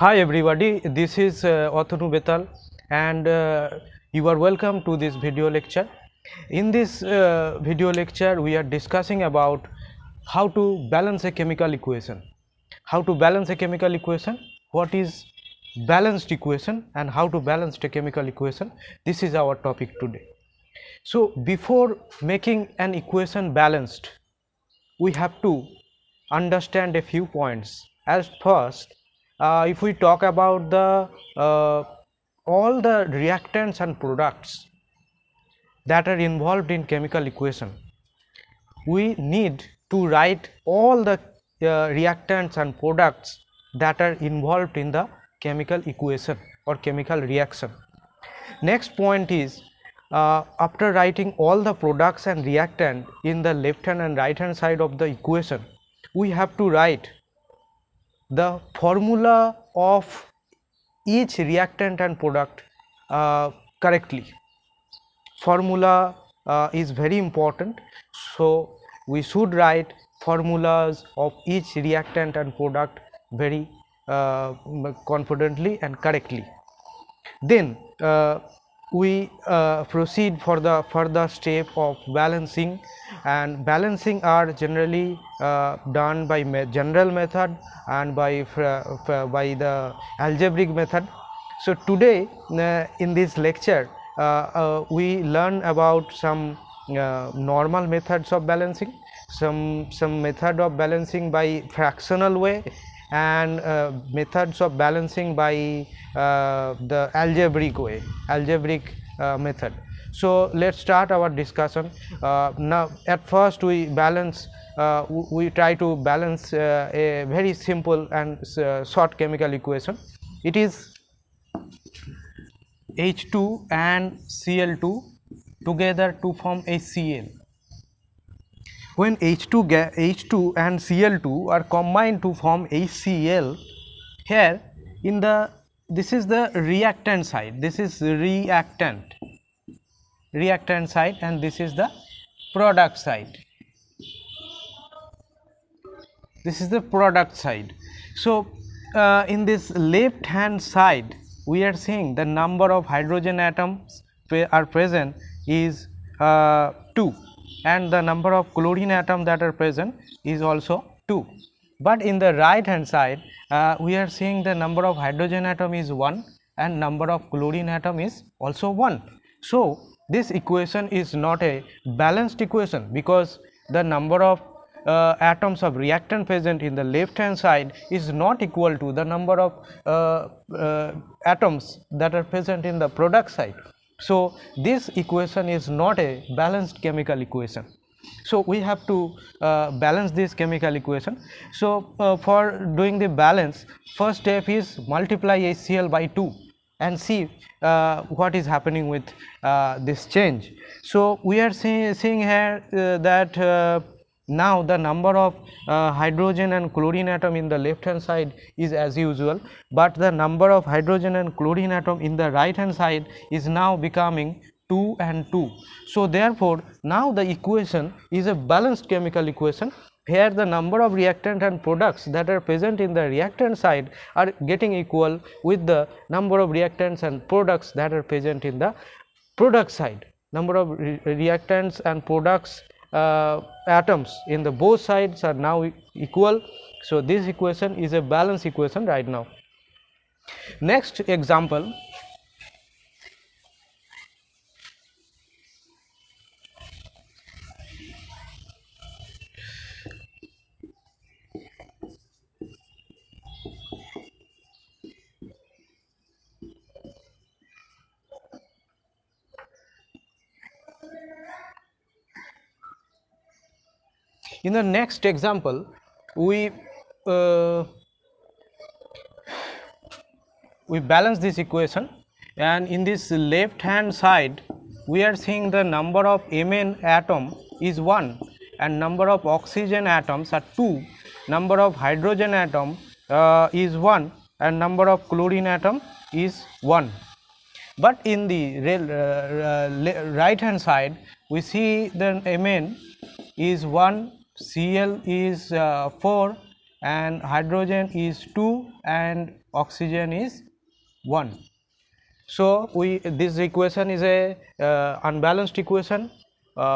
Hi everybody, this is Athanu Betal and you are welcome to this video lecture. In this video lecture we are discussing about how to balance a chemical equation. How to balance a chemical equation, what is balanced equation and how to balance a chemical equation. This is our topic today. So before making an equation balanced, we have to understand a few points. As first, if we talk about the all the reactants and products that are involved in chemical equation, we need to write all the reactants and products that are involved in the chemical equation or chemical reaction. Next point is, after writing all the products and reactant in the left hand and right hand side of the equation, we have to write the formula of each reactant and product correctly. Formula is very important, so we should write formulas of each reactant and product very confidently and correctly. Then we proceed for the further step of balancing, and balancing are generally done by general method and by the algebraic method. So today in this lecture we learn about some normal methods of balancing, some method of balancing by fractional way, and methods of balancing by the algebraic way, algebraic method. So let's start our discussion. Now at first we balance, we try to balance a very simple and short chemical equation. It is H2 and Cl2 together to form HCl. When H2 and Cl2 are combined to form HCl, here in the, this is the reactant side, this is reactant side, and this is the product side, this is the product side. So in this left hand side we are seeing the number of hydrogen atoms are present is 2, and the number of chlorine atoms that are present is also 2. But in the right hand side we are seeing the number of hydrogen atom is 1 and number of chlorine atom is also 1. So this equation is not a balanced equation, because the number of atoms of reactant present in the left hand side is not equal to the number of atoms that are present in the product side. So this equation is not a balanced chemical equation. So we have to balance this chemical equation. So for doing the balance, first step is multiply HCl by 2 and see what is happening with this change. So we are seeing here that now the number of hydrogen and chlorine atom in the left hand side is as usual, but the number of hydrogen and chlorine atom in the right hand side is now becoming 2 and 2. So therefore now the equation is a balanced chemical equation. Here the number of reactant and products that are present in the reactant side are getting equal with the number of reactants and products that are present in the product side. Number of reactants and products atoms in the both sides are now equal. So this equation is a balanced equation right now. Next example, in the next example uh, we balance this equation, and in this left hand side we are seeing the number of Mn atom is 1 and number of oxygen atoms are 2, number of hydrogen atom is 1 and number of chlorine atom is 1. But in the right hand side we see the Mn is 1, Cl is 4 and hydrogen is 2 and oxygen is 1. So this equation is a unbalanced equation.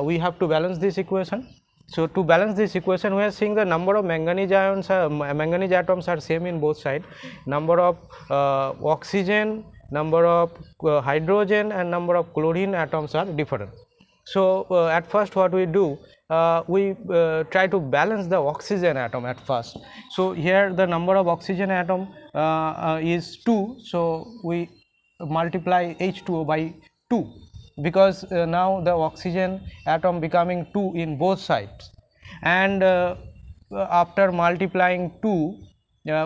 We have to balance this equation. So to balance this equation, we are seeing the number of manganese atoms are same in both sides. Number of oxygen, number of hydrogen, and number of chlorine atoms are different. So at first, what we do, we try to balance the oxygen atom at first. So here the number of oxygen atom is 2. So we multiply H2O by 2, because now the oxygen atom becoming 2 in both sides, and after multiplying 2,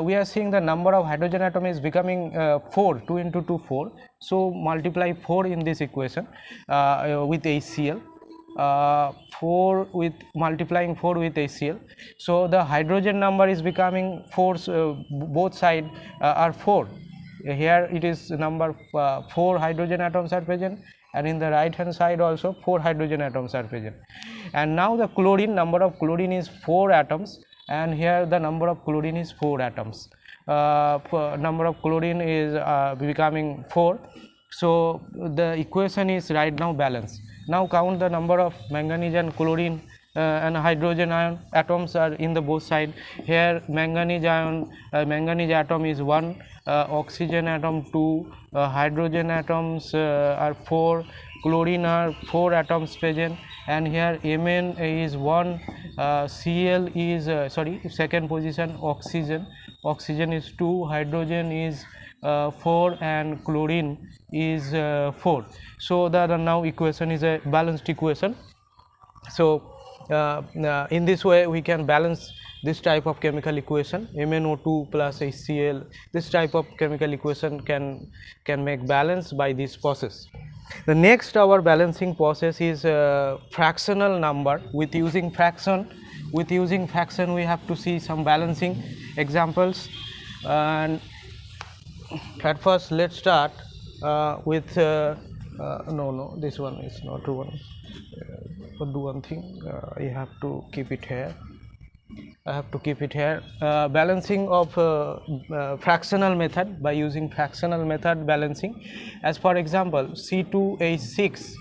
we are seeing the number of hydrogen atom is becoming 4. 2 into 2 4. So multiply 4 in this equation with HCl. 4 with multiplying 4 with HCl. So the hydrogen number is becoming 4. Both sides are 4. Here it is number 4 hydrogen atoms are present, and in the right hand side also 4 hydrogen atoms are present. And now the chlorine, number of chlorine is 4 atoms, and here the number of chlorine is 4 atoms. Number of chlorine is becoming 4. So the equation is right now balanced. Now count the number of manganese and chlorine and hydrogen ion atoms are in the both side. Here manganese atom is 1, oxygen atom 2, hydrogen atoms are 4, chlorine are 4 atoms present, and here Mn is 1, Cl is second position, oxygen is 2, hydrogen is 4, and chlorine is 4. So the now equation is a balanced equation. So in this way we can balance this type of chemical equation, MnO2 plus HCl. This type of chemical equation can make balance by this process. The next our balancing process is fractional number with using fraction. With using fraction we have to see some balancing examples, and at first let's start with this one is not one. Do one thing, I have to keep it here. Balancing of fractional method, by using fractional method balancing. As for example, C2H6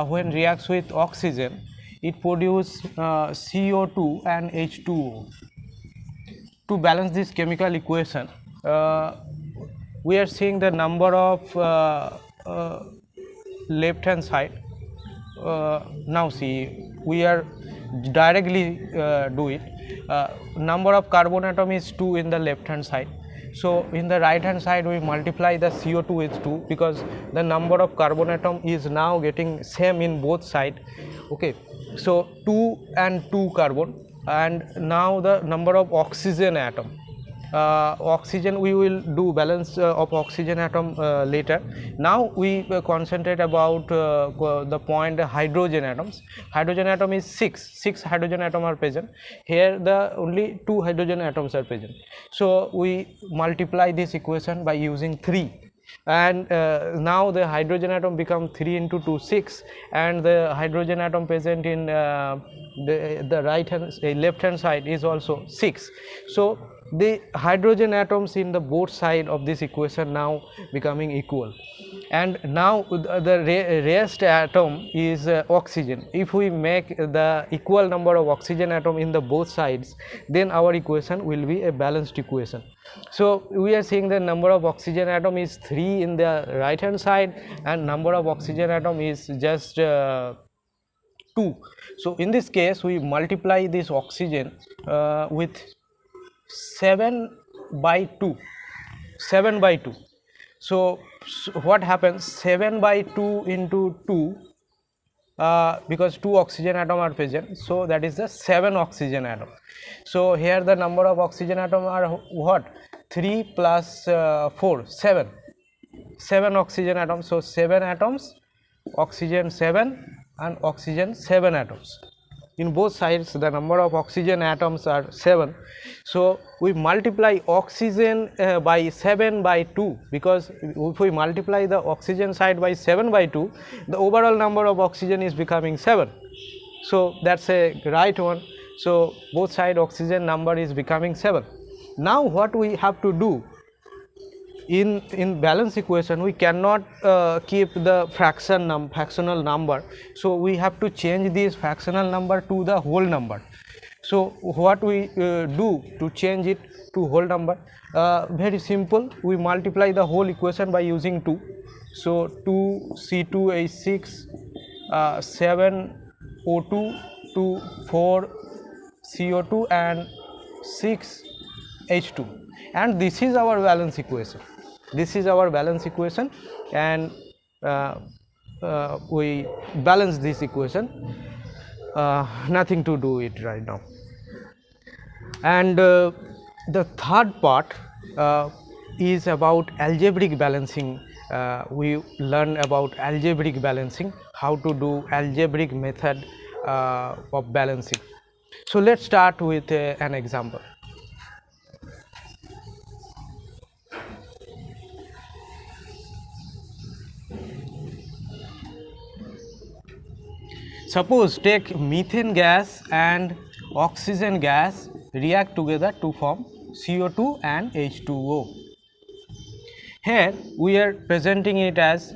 when reacts with oxygen, it produces CO2 and H2O. To balance this chemical equation, we are seeing the number of left hand side. Now see, we are directly do it. Number of carbon atom is 2 in the left hand side. So in the right hand side we multiply the CO2 with 2, because the number of carbon atom is now getting same in both side. Okay, so 2 and 2 carbon, and now the number of oxygen atom. Oxygen we will do balance of oxygen atom later. Now we concentrate about the point hydrogen atoms. Hydrogen atom is 6 hydrogen atom are present. Here the only 2 hydrogen atoms are present. So we multiply this equation by using 3, and now the hydrogen atom become 3 into 2 6, and the hydrogen atom present in the left hand side is also 6. So the hydrogen atoms in the both side of this equation now becoming equal, and now the rest atom is oxygen. If we make the equal number of oxygen atom in the both sides, then our equation will be a balanced equation. So we are seeing the number of oxygen atom is 3 in the right hand side, and number of oxygen atom is just 2. So in this case we multiply this oxygen with 7 by 2. So what happens, 7 by 2 into 2, because 2 oxygen atom are present, so that is the 7 oxygen atom. So here the number of oxygen atom are what, 3 plus 4, 7 oxygen atoms. So 7 atoms, oxygen 7 and oxygen 7 atoms. In both sides the number of oxygen atoms are 7. So we multiply oxygen by 7 by 2, because if we multiply the oxygen side by 7 by 2, the overall number of oxygen is becoming 7. So that's a right one. So both side oxygen number is becoming 7. Now what we have to do, in balance equation we cannot keep the fractional number, so we have to change this fractional number to the whole number. So what we do to change it to whole number? Very simple, we multiply the whole equation by using 2. So 2C2H6, 7O2 to 4CO2 and 6H2, and this is our balance equation. This is our balance equation, and we balance this equation. Nothing to do it right now. And the third part is about algebraic balancing. We learn about algebraic balancing, how to do algebraic method of balancing. So let's start with an example. Suppose take methane gas and oxygen gas react together to form CO2 and H2O. Here we are presenting it as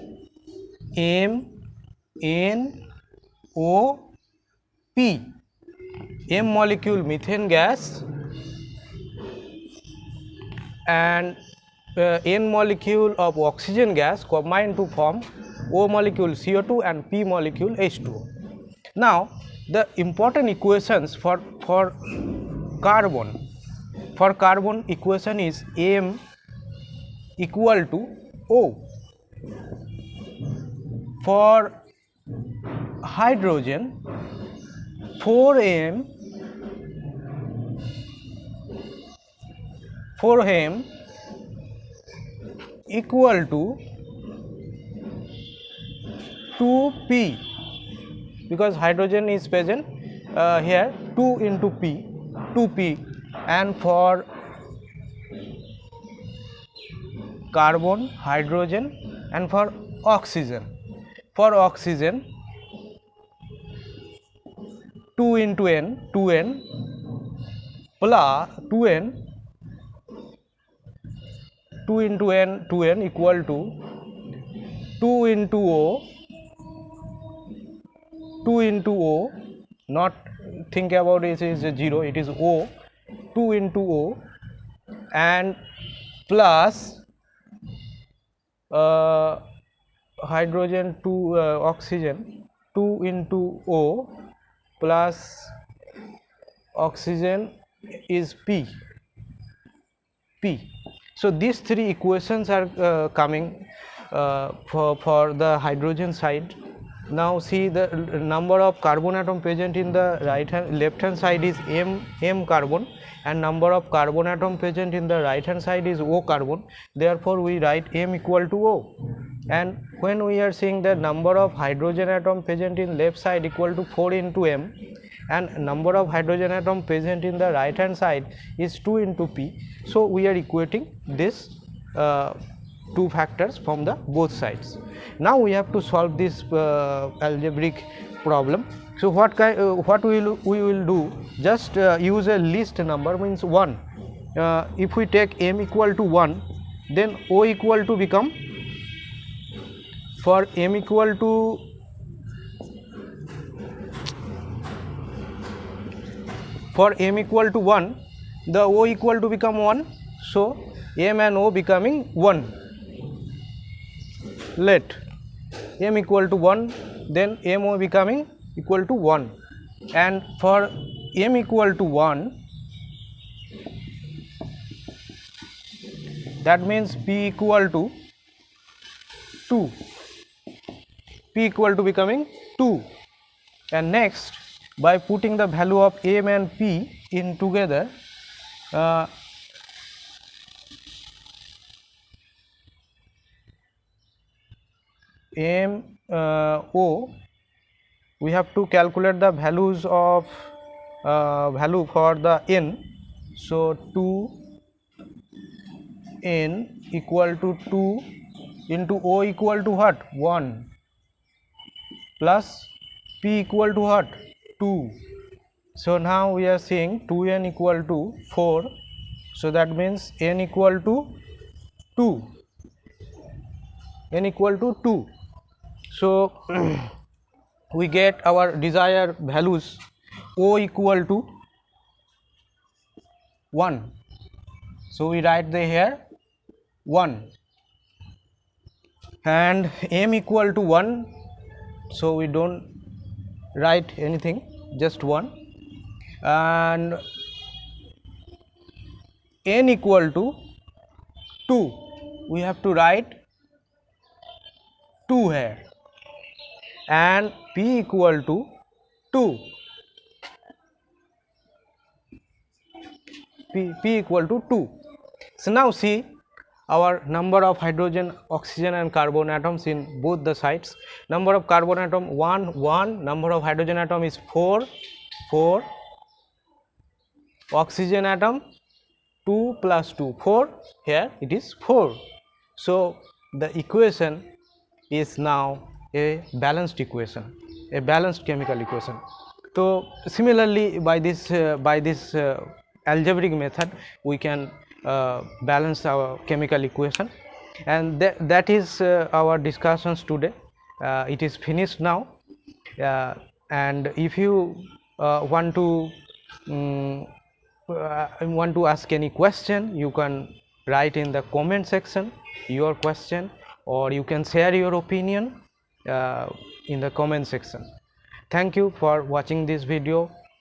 MnO P. M molecule methane gas and N molecule of oxygen gas combine to form O molecule CO2 and P molecule H2O. Now the important equations for carbon, equation is M equal to O. For hydrogen, 4m equal to 2p, because hydrogen is present here, 2 into p, 2p. And for carbon, hydrogen, and for oxygen, 2 into n, 2n plus 2n, 2 into n, 2n equal to 2 into O, 2 into O, not think about it is a 0, it is O, 2 into O, and plus hydrogen to oxygen, 2 into O plus oxygen is P. So these three equations are coming for the hydrogen side. Now see the number of carbon atom present in the left hand side is m carbon, and number of carbon atom present in the right hand side is O carbon. Therefore we write m equal to O. And when we are seeing the number of hydrogen atom present in left side equal to 4 into m, and number of hydrogen atom present in the right hand side is 2 into p, so we are equating this two factors from the both sides. Now we have to solve this algebraic problem. So what we will do, just use a least number, means 1. If we take m equal to 1, then O equal to become, for m equal to for m equal to 1, the O equal to become 1, so m and O becoming 1. Let m equal to 1, then MO becoming equal to 1, and for m equal to 1, that means P equal to 2, P equal to becoming 2. And next, by putting the value of m and p in together, m O, we have to calculate the values of value for the n. So 2n equal to 2 into O equal to what? 1 plus p equal to what? 2 So now we are seeing 2n equal to 4, so that means n equal to 2, n equal to 2. So we get our desired values O equal to 1, so we write the here 1, and m equal to 1, so we don't write anything, just 1, and n equal to 2, we have to write 2 here, and p equal to 2, p equal to 2. So now see our number of hydrogen, oxygen and carbon atoms in both the sides. Number of carbon atom 1 1, number of hydrogen atom is 4 4, oxygen atom 2 plus 2 4, here it is 4. So the equation is now a balanced equation, a balanced chemical equation. So similarly by this algebraic method we can balance our chemical equation, and that is our discussions today. It is finished now, and if you want to ask any question, you can write in the comment section your question, or you can share your opinion in the comment section. Thank you for watching this video.